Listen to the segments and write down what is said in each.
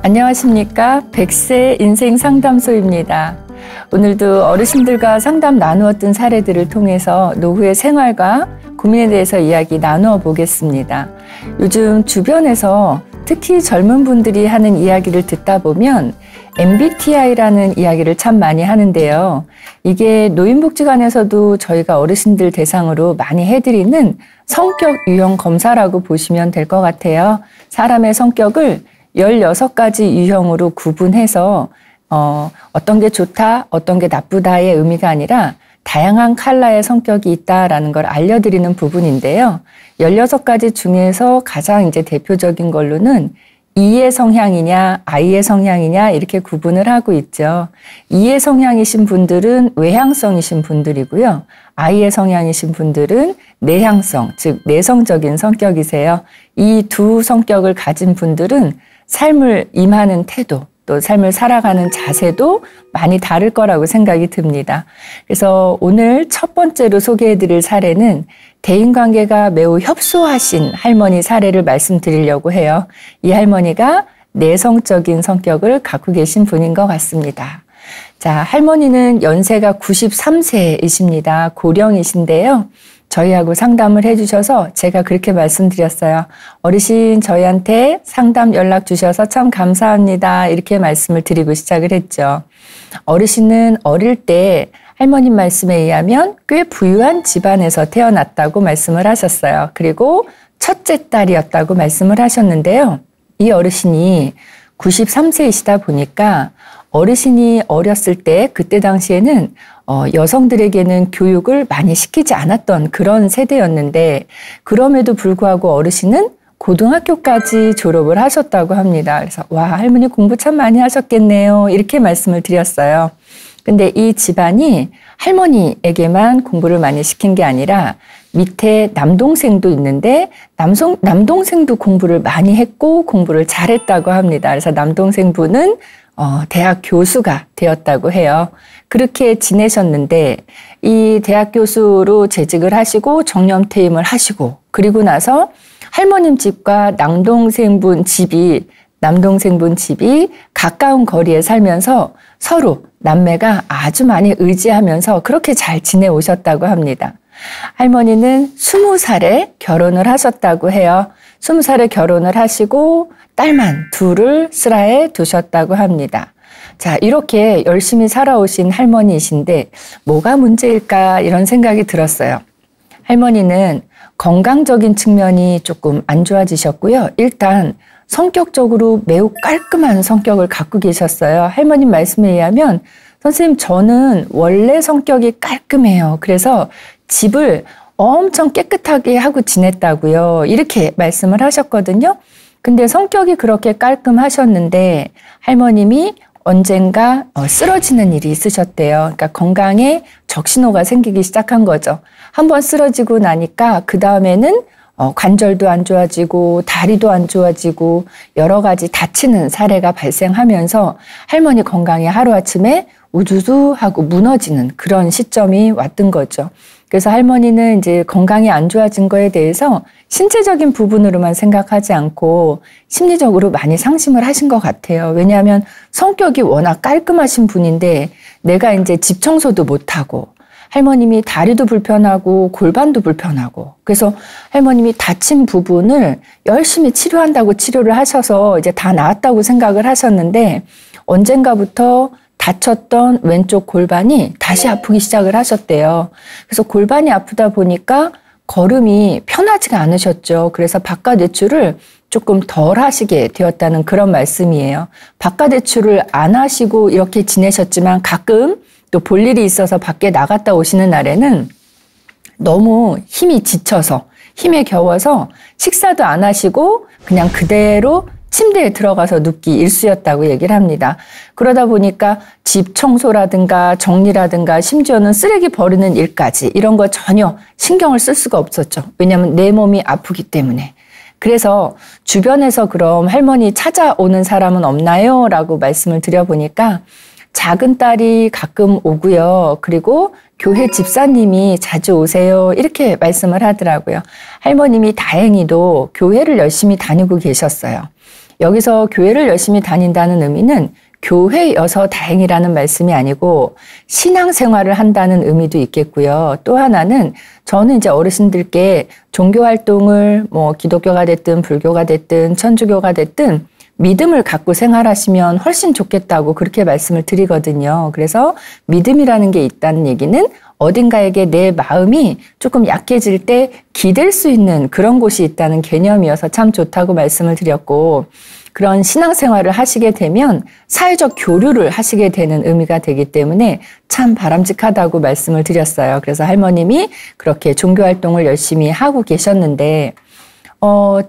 안녕하십니까. 100세 인생 상담소입니다. 오늘도 어르신들과 상담 나누었던 사례들을 통해서 노후의 생활과 고민에 대해서 이야기 나누어 보겠습니다. 요즘 주변에서 특히 젊은 분들이 하는 이야기를 듣다 보면 MBTI라는 이야기를 참 많이 하는데요. 이게 노인복지관에서도 저희가 어르신들 대상으로 많이 해드리는 성격 유형 검사라고 보시면 될 것 같아요. 사람의 성격을 16가지 유형으로 구분해서 어떤 게 좋다, 어떤 게 나쁘다의 의미가 아니라 다양한 컬러의 성격이 있다라는 걸 알려드리는 부분인데요. 16가지 중에서 가장 이제 대표적인 걸로는 E의 성향이냐, I의 성향이냐 이렇게 구분을 하고 있죠. E의 성향이신 분들은 외향성이신 분들이고요. I의 성향이신 분들은 내향성, 즉 내성적인 성격이세요. 이 두 성격을 가진 분들은 삶을 임하는 태도, 또 삶을 살아가는 자세도 많이 다를 거라고 생각이 듭니다. 그래서 오늘 첫 번째로 소개해드릴 사례는 대인관계가 매우 협소하신 할머니 사례를 말씀드리려고 해요. 이 할머니가 내성적인 성격을 갖고 계신 분인 것 같습니다. 자, 할머니는 연세가 93세이십니다. 고령이신데요. 저희하고 상담을 해주셔서 제가 그렇게 말씀드렸어요. 어르신, 저희한테 상담 연락 주셔서 참 감사합니다. 이렇게 말씀을 드리고 시작을 했죠. 어르신은 어릴 때 할머님 말씀에 의하면 꽤 부유한 집안에서 태어났다고 말씀을 하셨어요. 그리고 첫째 딸이었다고 말씀을 하셨는데요. 이 어르신이 93세이시다 보니까 어르신이 어렸을 때 그때 당시에는 여성들에게는 교육을 많이 시키지 않았던 그런 세대였는데 그럼에도 불구하고 어르신은 고등학교까지 졸업을 하셨다고 합니다. 그래서 와, 할머니 공부 참 많이 하셨겠네요. 이렇게 말씀을 드렸어요. 근데 이 집안이 할머니에게만 공부를 많이 시킨 게 아니라 밑에 남동생도 있는데 남동생도 공부를 많이 했고 공부를 잘했다고 합니다. 그래서 남동생분은 대학 교수가 되었다고 해요. 그렇게 지내셨는데 이 대학 교수로 재직을 하시고 정년퇴임을 하시고 그리고 나서 할머님 집과 남동생분 집이 가까운 거리에 살면서 서로 남매가 아주 많이 의지하면서 그렇게 잘 지내오셨다고 합니다. 할머니는 20살에 결혼을 하셨다고 해요. 20살에 결혼을 하시고 딸만 둘을 슬하에 두셨다고 합니다. 자, 이렇게 열심히 살아오신 할머니이신데 뭐가 문제일까 이런 생각이 들었어요. 할머니는 건강적인 측면이 조금 안 좋아지셨고요. 일단 성격적으로 매우 깔끔한 성격을 갖고 계셨어요. 할머님 말씀에 의하면 선생님, 저는 원래 성격이 깔끔해요. 그래서 집을 엄청 깨끗하게 하고 지냈다고요. 이렇게 말씀을 하셨거든요. 근데 성격이 그렇게 깔끔하셨는데 할머님이 언젠가 쓰러지는 일이 있으셨대요. 그러니까 건강에 적신호가 생기기 시작한 거죠. 한번 쓰러지고 나니까 그 다음에는 관절도 안 좋아지고 다리도 안 좋아지고 여러 가지 다치는 사례가 발생하면서 할머니 건강이 하루아침에 우두두 하고 무너지는 그런 시점이 왔던 거죠. 그래서 할머니는 이제 건강이 안 좋아진 거에 대해서 신체적인 부분으로만 생각하지 않고 심리적으로 많이 상심을 하신 것 같아요. 왜냐하면 성격이 워낙 깔끔하신 분인데 내가 이제 집 청소도 못하고 할머님이 다리도 불편하고 골반도 불편하고 그래서 할머님이 다친 부분을 열심히 치료한다고 치료를 하셔서 이제 다 나았다고 생각을 하셨는데 언젠가부터 다쳤던 왼쪽 골반이 다시 아프기 시작을 하셨대요. 그래서 골반이 아프다 보니까 걸음이 편하지가 않으셨죠. 그래서 바깥 외출을 조금 덜 하시게 되었다는 그런 말씀이에요. 바깥 외출을 안 하시고 이렇게 지내셨지만 가끔 또 볼 일이 있어서 밖에 나갔다 오시는 날에는 너무 힘이 지쳐서 힘에 겨워서 식사도 안 하시고 그냥 그대로 침대에 들어가서 눕기 일쑤였다고 얘기를 합니다. 그러다 보니까 집 청소라든가 정리라든가 심지어는 쓰레기 버리는 일까지 이런 거 전혀 신경을 쓸 수가 없었죠. 왜냐하면 내 몸이 아프기 때문에. 그래서 주변에서 그럼 할머니 찾아오는 사람은 없나요? 라고 말씀을 드려보니까 작은 딸이 가끔 오고요. 그리고 교회 집사님이 자주 오세요. 이렇게 말씀을 하더라고요. 할머님이 다행히도 교회를 열심히 다니고 계셨어요. 여기서 교회를 열심히 다닌다는 의미는 교회여서 다행이라는 말씀이 아니고 신앙생활을 한다는 의미도 있겠고요. 또 하나는 저는 이제 어르신들께 종교활동을 뭐 기독교가 됐든 불교가 됐든 천주교가 됐든 믿음을 갖고 생활하시면 훨씬 좋겠다고 그렇게 말씀을 드리거든요. 그래서 믿음이라는 게 있다는 얘기는 어딘가에게 내 마음이 조금 약해질 때 기댈 수 있는 그런 곳이 있다는 개념이어서 참 좋다고 말씀을 드렸고, 그런 신앙생활을 하시게 되면 사회적 교류를 하시게 되는 의미가 되기 때문에 참 바람직하다고 말씀을 드렸어요. 그래서 할머님이 그렇게 종교활동을 열심히 하고 계셨는데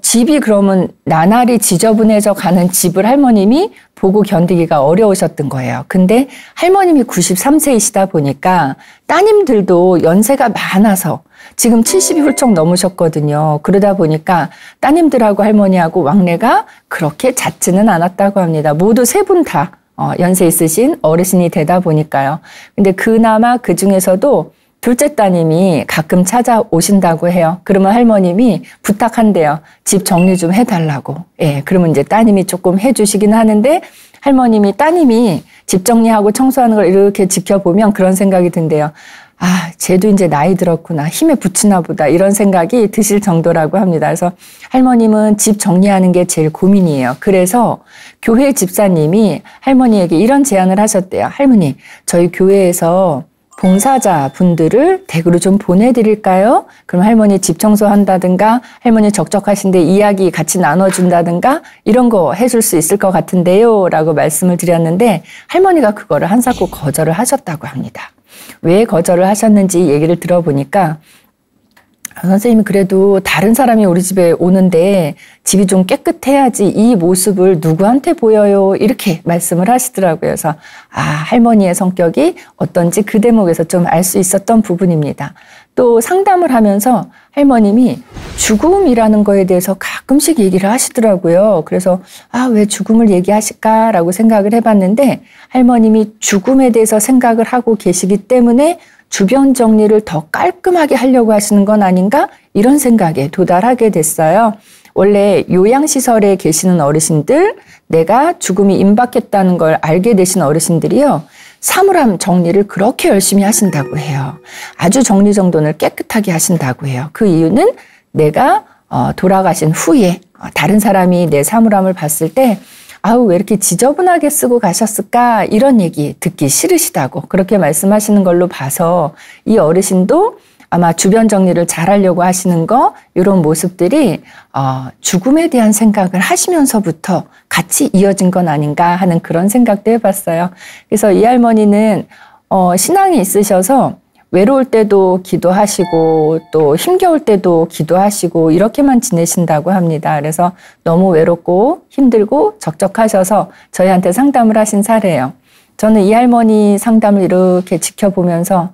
집이 그러면 나날이 지저분해져 가는 집을 할머님이 보고 견디기가 어려우셨던 거예요. 근데 할머님이 93세이시다 보니까 따님들도 연세가 많아서 지금 70이 훌쩍 넘으셨거든요. 그러다 보니까 따님들하고 할머니하고 왕래가 그렇게 잦지는 않았다고 합니다. 모두 세 분 다 연세 있으신 어르신이 되다 보니까요. 근데 그나마 그 중에서도 둘째 따님이 가끔 찾아오신다고 해요. 그러면 할머님이 부탁한대요. 집 정리 좀 해달라고. 예, 그러면 이제 따님이 조금 해주시긴 하는데 할머님이 따님이 집 정리하고 청소하는 걸 이렇게 지켜보면 그런 생각이 든대요. 아, 쟤도 이제 나이 들었구나. 힘에 부치나 보다. 이런 생각이 드실 정도라고 합니다. 그래서 할머님은 집 정리하는 게 제일 고민이에요. 그래서 교회 집사님이 할머니에게 이런 제안을 하셨대요. 할머니, 저희 교회에서 봉사자 분들을 댁으로 좀 보내드릴까요? 그럼 할머니 집 청소한다든가 할머니 적적하신데 이야기 같이 나눠준다든가 이런 거 해줄 수 있을 것 같은데요 라고 말씀을 드렸는데 할머니가 그거를 한사코 거절을 하셨다고 합니다. 왜 거절을 하셨는지 얘기를 들어보니까 선생님이 그래도 다른 사람이 우리 집에 오는데 집이 좀 깨끗해야지 이 모습을 누구한테 보여요? 이렇게 말씀을 하시더라고요. 그래서 할머니의 성격이 어떤지 그 대목에서 좀 알 수 있었던 부분입니다. 또 상담을 하면서 할머님이 죽음이라는 거에 대해서 가끔씩 얘기를 하시더라고요. 그래서 왜 죽음을 얘기하실까라고 생각을 해봤는데 할머님이 죽음에 대해서 생각을 하고 계시기 때문에 주변 정리를 더 깔끔하게 하려고 하시는 건 아닌가? 이런 생각에 도달하게 됐어요. 원래 요양시설에 계시는 어르신들, 내가 죽음이 임박했다는 걸 알게 되신 어르신들이요. 사물함 정리를 그렇게 열심히 하신다고 해요. 아주 정리정돈을 깨끗하게 하신다고 해요. 그 이유는 내가 돌아가신 후에 다른 사람이 내 사물함을 봤을 때 왜 이렇게 지저분하게 쓰고 가셨을까? 이런 얘기 듣기 싫으시다고 그렇게 말씀하시는 걸로 봐서 이 어르신도 아마 주변 정리를 잘하려고 하시는 거 이런 모습들이 죽음에 대한 생각을 하시면서부터 같이 이어진 건 아닌가 하는 그런 생각도 해봤어요. 그래서 이 할머니는 신앙이 있으셔서 외로울 때도 기도하시고 또 힘겨울 때도 기도하시고 이렇게만 지내신다고 합니다. 그래서 너무 외롭고 힘들고 적적하셔서 저희한테 상담을 하신 사례예요. 저는 이 할머니 상담을 이렇게 지켜보면서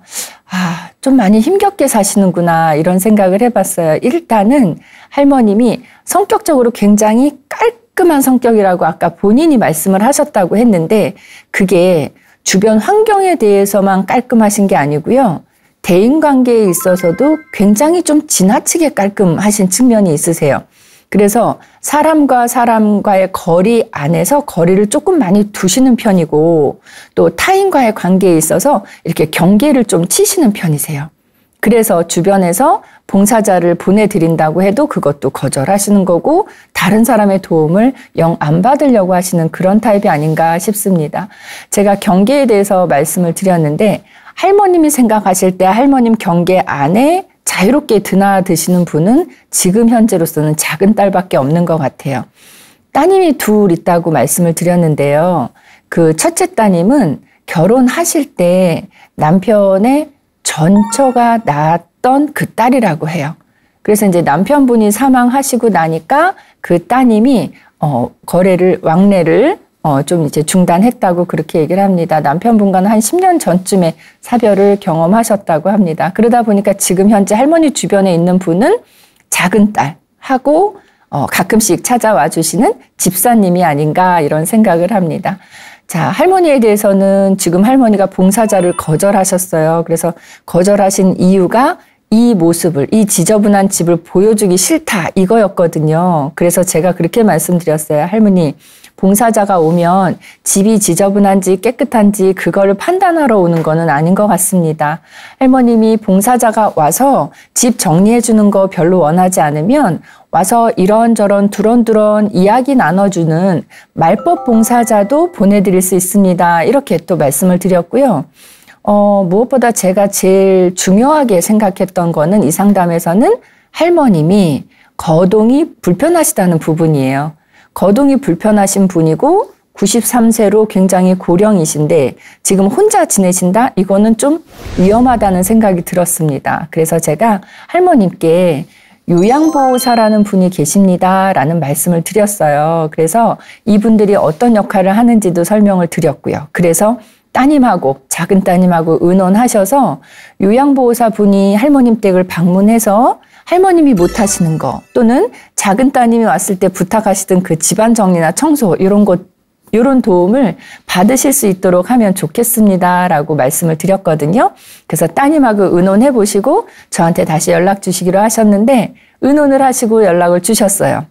좀 많이 힘겹게 사시는구나 이런 생각을 해봤어요. 일단은 할머님이 성격적으로 굉장히 깔끔한 성격이라고 아까 본인이 말씀을 하셨다고 했는데 그게 주변 환경에 대해서만 깔끔하신 게 아니고요. 대인관계에 있어서도 굉장히 좀 지나치게 깔끔하신 측면이 있으세요. 그래서 사람과 사람과의 거리 안에서 거리를 조금 많이 두시는 편이고 또 타인과의 관계에 있어서 이렇게 경계를 좀 치시는 편이세요. 그래서 주변에서 봉사자를 보내드린다고 해도 그것도 거절하시는 거고 다른 사람의 도움을 영 안 받으려고 하시는 그런 타입이 아닌가 싶습니다. 제가 경계에 대해서 말씀을 드렸는데 할머님이 생각하실 때 할머님 경계 안에 자유롭게 드나드시는 분은 지금 현재로서는 작은 딸밖에 없는 것 같아요. 따님이 둘 있다고 말씀을 드렸는데요. 그 첫째 따님은 결혼하실 때 남편의 전처가 낳았던 그 딸이라고 해요. 그래서 이제 남편분이 사망하시고 나니까 그 따님이 왕래를 좀 이제 중단했다고 그렇게 얘기를 합니다. 남편분과는 한 10년 전쯤에 사별을 경험하셨다고 합니다. 그러다 보니까 지금 현재 할머니 주변에 있는 분은 작은 딸하고 가끔씩 찾아와 주시는 집사님이 아닌가 이런 생각을 합니다. 자, 할머니에 대해서는 지금 할머니가 봉사자를 거절하셨어요. 그래서 거절하신 이유가 이 모습을, 이 지저분한 집을 보여주기 싫다 이거였거든요. 그래서 제가 그렇게 말씀드렸어요. 할머니, 봉사자가 오면 집이 지저분한지 깨끗한지 그거를 판단하러 오는 거는 아닌 것 같습니다. 할머님이 봉사자가 와서 집 정리해 주는 거 별로 원하지 않으면 와서 이런저런 두런두런 이야기 나눠주는 말벗 봉사자도 보내드릴 수 있습니다. 이렇게 또 말씀을 드렸고요. 무엇보다 제가 제일 중요하게 생각했던 거는 이 상담에서는 할머님이 거동이 불편하시다는 부분이에요. 거동이 불편하신 분이고 93세로 굉장히 고령이신데 지금 혼자 지내신다? 이거는 좀 위험하다는 생각이 들었습니다. 그래서 제가 할머님께 요양보호사라는 분이 계십니다 라는 말씀을 드렸어요. 그래서 이분들이 어떤 역할을 하는지도 설명을 드렸고요. 그래서 따님하고 작은 따님하고 의논하셔서 요양보호사 분이 할머님 댁을 방문해서 할머님이 못하시는 거 또는 작은 따님이 왔을 때 부탁하시던 그 집안 정리나 청소 이런 도움을 받으실 수 있도록 하면 좋겠습니다 라고 말씀을 드렸거든요. 그래서 따님하고 의논해 보시고 저한테 다시 연락 주시기로 하셨는데 의논을 하시고 연락을 주셨어요.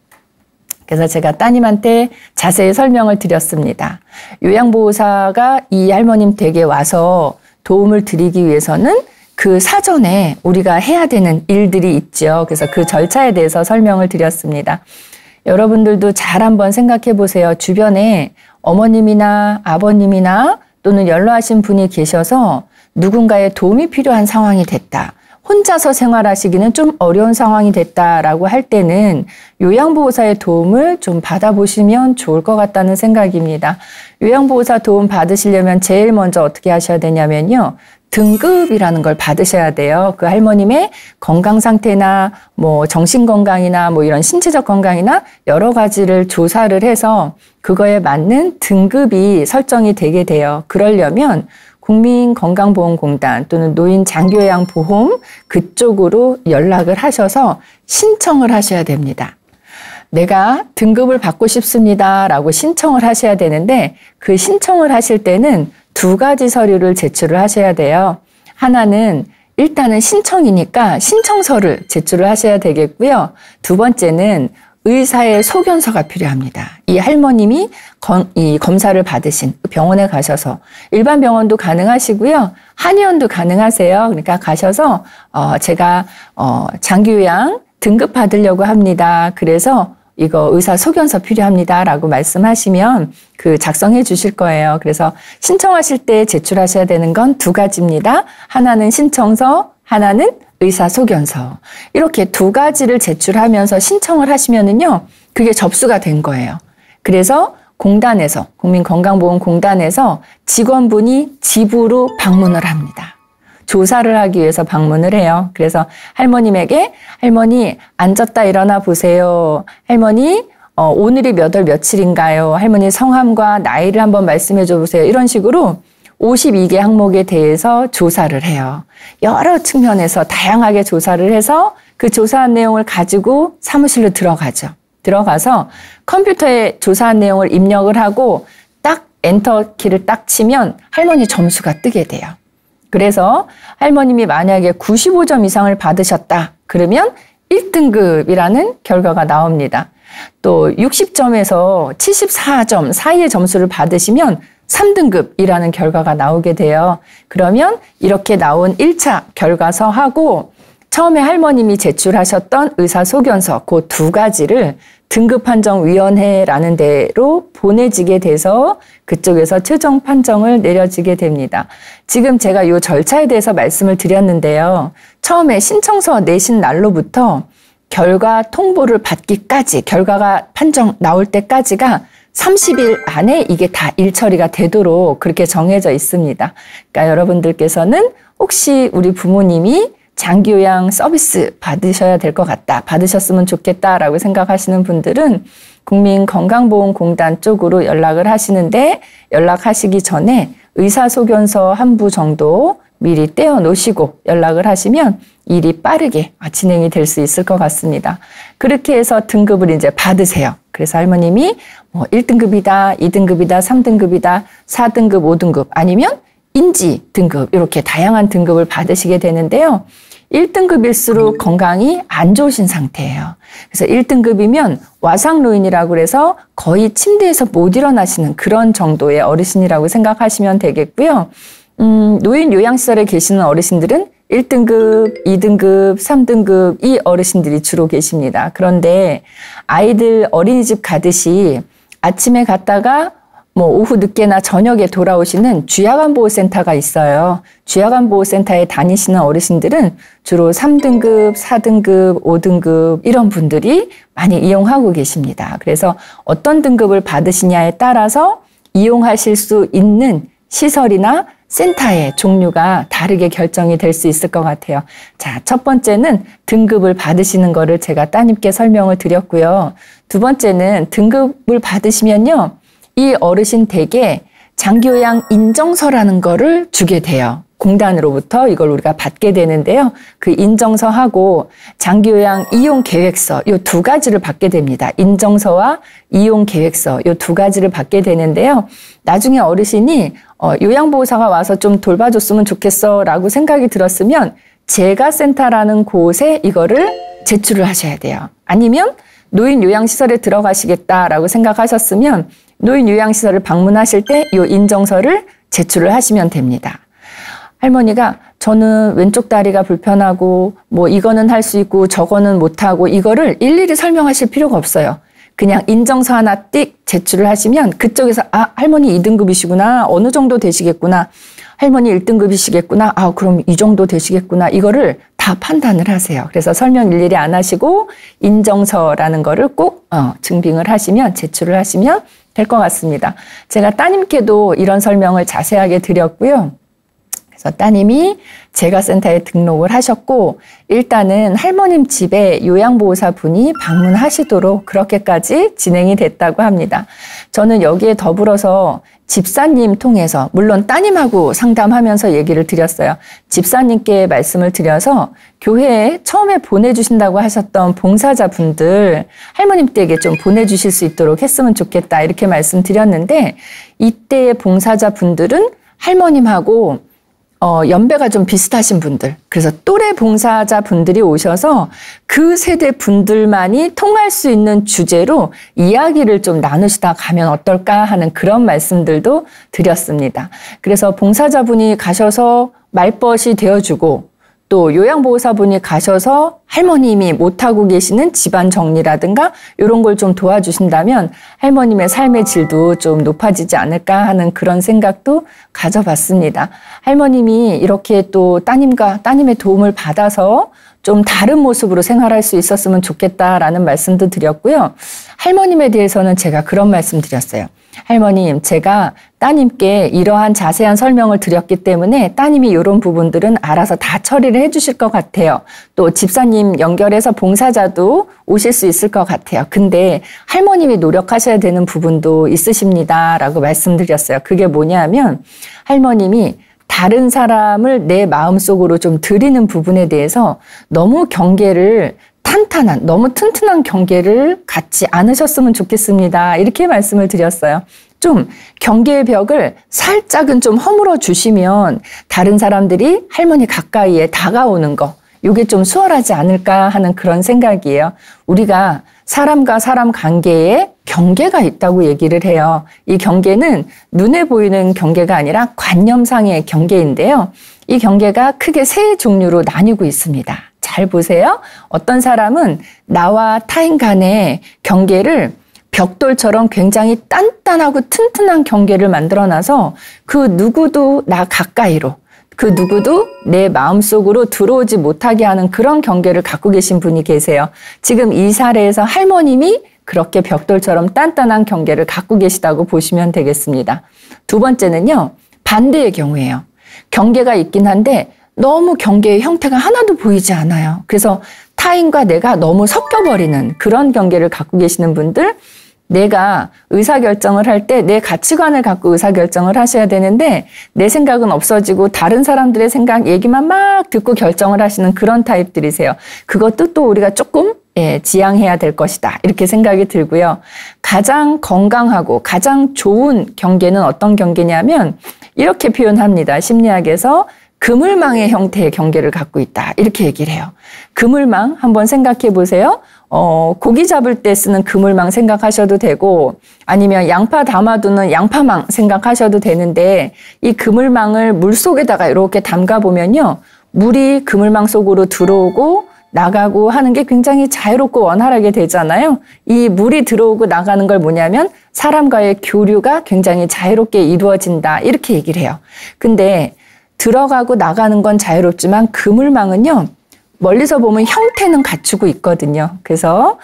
그래서 제가 따님한테 자세히 설명을 드렸습니다. 요양보호사가 이 할머님 댁에 와서 도움을 드리기 위해서는 그 사전에 우리가 해야 되는 일들이 있죠. 그래서 그 절차에 대해서 설명을 드렸습니다. 여러분들도 잘 한번 생각해 보세요. 주변에 어머님이나 아버님이나 또는 연로하신 분이 계셔서 누군가의 도움이 필요한 상황이 됐다. 혼자서 생활하시기는 좀 어려운 상황이 됐다라고 할 때는 요양보호사의 도움을 좀 받아보시면 좋을 것 같다는 생각입니다. 요양보호사 도움 받으시려면 제일 먼저 어떻게 하셔야 되냐면요. 등급이라는 걸 받으셔야 돼요. 그 할머님의 건강 상태나 뭐 정신 건강이나 뭐 이런 신체적 건강이나 여러 가지를 조사를 해서 그거에 맞는 등급이 설정이 되게 돼요. 그러려면 국민건강보험공단 또는 노인장기요양보험 그쪽으로 연락을 하셔서 신청을 하셔야 됩니다. 내가 등급을 받고 싶습니다 라고 신청을 하셔야 되는데 그 신청을 하실 때는 두 가지 서류를 제출을 하셔야 돼요. 하나는 일단은 신청이니까 신청서를 제출을 하셔야 되겠고요. 두 번째는 의사의 소견서가 필요합니다. 이 할머님이 이 검사를 받으신 병원에 가셔서 일반 병원도 가능하시고요. 한의원도 가능하세요. 그러니까 가셔서 제가 장기요양 등급 받으려고 합니다. 그래서 이거 의사 소견서 필요합니다 라고 말씀하시면 그 작성해 주실 거예요. 그래서 신청하실 때 제출하셔야 되는 건 두 가지입니다. 하나는 신청서, 하나는 의사 소견서. 이렇게 두 가지를 제출하면서 신청을 하시면은요, 그게 접수가 된 거예요. 그래서 공단에서, 국민건강보험공단에서 직원분이 집으로 방문을 합니다. 조사를 하기 위해서 방문을 해요. 그래서 할머님에게 할머니 앉았다 일어나 보세요. 할머니 오늘이 몇 월 며칠인가요? 할머니 성함과 나이를 한번 말씀해 줘 보세요. 이런 식으로 52개 항목에 대해서 조사를 해요. 여러 측면에서 다양하게 조사를 해서 그 조사한 내용을 가지고 사무실로 들어가죠. 들어가서 컴퓨터에 조사한 내용을 입력을 하고 딱 엔터 키를 딱 치면 할머니 점수가 뜨게 돼요. 그래서 할머님이 만약에 95점 이상을 받으셨다. 그러면 1등급이라는 결과가 나옵니다. 또 60점에서 74점 사이의 점수를 받으시면 3등급이라는 결과가 나오게 돼요. 그러면 이렇게 나온 1차 결과서하고 처음에 할머님이 제출하셨던 의사소견서 그 두 가지를 등급판정위원회라는 데로 보내지게 돼서 그쪽에서 최종 판정을 내려지게 됩니다. 지금 제가 이 절차에 대해서 말씀을 드렸는데요. 처음에 신청서 내신 날로부터 결과 통보를 받기까지, 결과가 판정 나올 때까지가 30일 안에 이게 다 일처리가 되도록 그렇게 정해져 있습니다. 그러니까 여러분들께서는 혹시 우리 부모님이 장기요양 서비스 받으셔야 될 것 같다, 받으셨으면 좋겠다라고 생각하시는 분들은 국민건강보험공단 쪽으로 연락을 하시는데 연락하시기 전에 의사소견서 한 부 정도 미리 떼어 놓으시고 연락을 하시면 일이 빠르게 진행이 될 수 있을 것 같습니다. 그렇게 해서 등급을 이제 받으세요. 그래서 할머님이 뭐 1등급이다, 2등급이다, 3등급이다, 4등급, 5등급 아니면 인지 등급 이렇게 다양한 등급을 받으시게 되는데요. 1등급일수록 건강이 안 좋으신 상태예요. 그래서 1등급이면 와상노인이라고 그래서 거의 침대에서 못 일어나시는 그런 정도의 어르신이라고 생각하시면 되겠고요. 노인 요양시설에 계시는 어르신들은 1등급, 2등급, 3등급 이 어르신들이 주로 계십니다. 그런데 아이들 어린이집 가듯이 아침에 갔다가 오후 늦게나 저녁에 돌아오시는 주야간보호센터가 있어요. 주야간보호센터에 다니시는 어르신들은 주로 3등급, 4등급, 5등급 이런 분들이 많이 이용하고 계십니다. 그래서 어떤 등급을 받으시냐에 따라서 이용하실 수 있는 시설이나 센터의 종류가 다르게 결정이 될 수 있을 것 같아요. 자, 첫 번째는 등급을 받으시는 거를 제가 따님께 설명을 드렸고요. 두 번째는 등급을 받으시면요. 이 어르신 댁에 장기요양 인정서라는 거를 주게 돼요. 공단으로부터 이걸 우리가 받게 되는데요. 그 인정서하고 장기요양 이용계획서 이 두 가지를 받게 됩니다. 인정서와 이용계획서 이 두 가지를 받게 되는데요. 나중에 어르신이 요양보호사가 와서 좀 돌봐줬으면 좋겠어 라고 생각이 들었으면 재가센터라는 곳에 이거를 제출을 하셔야 돼요. 아니면 노인 요양시설에 들어가시겠다라고 생각하셨으면 노인 요양시설을 방문하실 때 이 인정서를 제출을 하시면 됩니다. 할머니가 저는 왼쪽 다리가 불편하고 이거는 할 수 있고 저거는 못하고 이거를 일일이 설명하실 필요가 없어요. 그냥 인정서 하나 띡 제출을 하시면 그쪽에서 할머니 2등급이시구나. 어느 정도 되시겠구나. 할머니 1등급이시겠구나. 그럼 이 정도 되시겠구나. 이거를 다 판단을 하세요. 그래서 설명 일일이 안 하시고 인정서라는 거를 꼭 증빙을 하시면 제출을 하시면 될 것 같습니다. 제가 따님께도 이런 설명을 자세하게 드렸고요. 그래서 따님이 재가센터에 등록을 하셨고 일단은 할머님 집에 요양보호사 분이 방문하시도록 그렇게까지 진행이 됐다고 합니다. 저는 여기에 더불어서 집사님 통해서 물론 따님하고 상담하면서 얘기를 드렸어요. 집사님께 말씀을 드려서 교회에 처음에 보내주신다고 하셨던 봉사자분들 할머님 댁에 좀 보내주실 수 있도록 했으면 좋겠다 이렇게 말씀드렸는데 이때의 봉사자분들은 할머님하고 연배가 좀 비슷하신 분들, 그래서 또래 봉사자분들이 오셔서 그 세대 분들만이 통할 수 있는 주제로 이야기를 좀 나누시다 가면 어떨까 하는 그런 말씀들도 드렸습니다. 그래서 봉사자분이 가셔서 말벗이 되어주고 또 요양보호사분이 가셔서 할머님이 못하고 계시는 집안 정리라든가 이런 걸 좀 도와주신다면 할머님의 삶의 질도 좀 높아지지 않을까 하는 그런 생각도 가져봤습니다. 할머님이 이렇게 또 따님의 도움을 받아서 좀 다른 모습으로 생활할 수 있었으면 좋겠다라는 말씀도 드렸고요. 할머님에 대해서는 제가 그런 말씀 드렸어요. 할머님, 제가 따님께 이러한 자세한 설명을 드렸기 때문에 따님이 이런 부분들은 알아서 다 처리를 해주실 것 같아요. 또 집사님 연결해서 봉사자도 오실 수 있을 것 같아요. 근데 할머님이 노력하셔야 되는 부분도 있으십니다. 라고 말씀드렸어요. 그게 뭐냐면 할머님이 다른 사람을 내 마음속으로 좀 들이는 부분에 대해서 너무 경계를 너무 튼튼한 경계를 갖지 않으셨으면 좋겠습니다. 이렇게 말씀을 드렸어요. 좀 경계의 벽을 살짝은 좀 허물어 주시면 다른 사람들이 할머니 가까이에 다가오는 거, 이게 좀 수월하지 않을까 하는 그런 생각이에요. 우리가 사람과 사람 관계에 경계가 있다고 얘기를 해요. 이 경계는 눈에 보이는 경계가 아니라 관념상의 경계인데요. 이 경계가 크게 세 종류로 나뉘고 있습니다. 잘 보세요. 어떤 사람은 나와 타인 간의 경계를 벽돌처럼 굉장히 단단하고 튼튼한 경계를 만들어놔서 그 누구도 나 가까이로, 그 누구도 내 마음속으로 들어오지 못하게 하는 그런 경계를 갖고 계신 분이 계세요. 지금 이 사례에서 할머님이 그렇게 벽돌처럼 단단한 경계를 갖고 계시다고 보시면 되겠습니다. 두 번째는요, 반대의 경우예요. 경계가 있긴 한데 너무 경계의 형태가 하나도 보이지 않아요. 그래서 타인과 내가 너무 섞여버리는 그런 경계를 갖고 계시는 분들, 내가 의사결정을 할 때 내 가치관을 갖고 의사결정을 하셔야 되는데 내 생각은 없어지고 다른 사람들의 생각 얘기만 막 듣고 결정을 하시는 그런 타입들이세요. 그것도 또 우리가 조금 지양해야 될 것이다 이렇게 생각이 들고요. 가장 건강하고 가장 좋은 경계는 어떤 경계냐면 이렇게 표현합니다. 심리학에서 그물망의 형태의 경계를 갖고 있다. 이렇게 얘기를 해요. 그물망 한번 생각해 보세요. 고기 잡을 때 쓰는 그물망 생각하셔도 되고 아니면 양파 담아두는 양파망 생각하셔도 되는데 이 그물망을 물속에다가 이렇게 담가 보면요. 물이 그물망 속으로 들어오고 나가고 하는 게 굉장히 자유롭고 원활하게 되잖아요. 이 물이 들어오고 나가는 걸 뭐냐면 사람과의 교류가 굉장히 자유롭게 이루어진다. 이렇게 얘기를 해요. 근데 들어가고 나가는 건 자유롭지만 그물망은요. 멀리서 보면 형태는 갖추고 있거든요. 그래서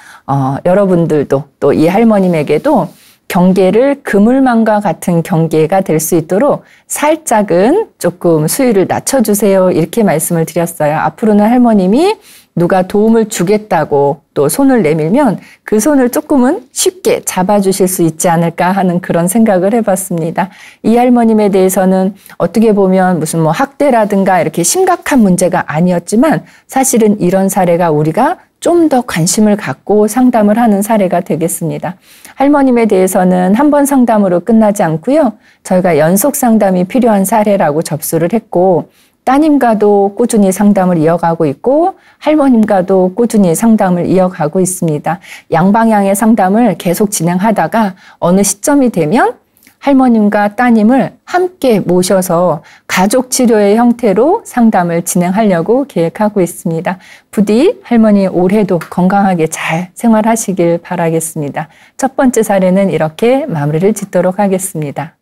여러분들도 또 이 할머님에게도 경계를 그물망과 같은 경계가 될 수 있도록 살짝은 조금 수위를 낮춰주세요. 이렇게 말씀을 드렸어요. 앞으로는 할머님이 누가 도움을 주겠다고 또 손을 내밀면 그 손을 조금은 쉽게 잡아주실 수 있지 않을까 하는 그런 생각을 해봤습니다. 이 할머님에 대해서는 어떻게 보면 무슨 뭐 학대라든가 이렇게 심각한 문제가 아니었지만 사실은 이런 사례가 우리가 좀 더 관심을 갖고 상담을 하는 사례가 되겠습니다. 할머님에 대해서는 한 번 상담으로 끝나지 않고요. 저희가 연속 상담이 필요한 사례라고 접수를 했고 따님과도 꾸준히 상담을 이어가고 있고 할머님과도 꾸준히 상담을 이어가고 있습니다. 양방향의 상담을 계속 진행하다가 어느 시점이 되면 할머님과 따님을 함께 모셔서 가족 치료의 형태로 상담을 진행하려고 계획하고 있습니다. 부디 할머니 올해도 건강하게 잘 생활하시길 바라겠습니다. 첫 번째 사례는 이렇게 마무리를 짓도록 하겠습니다.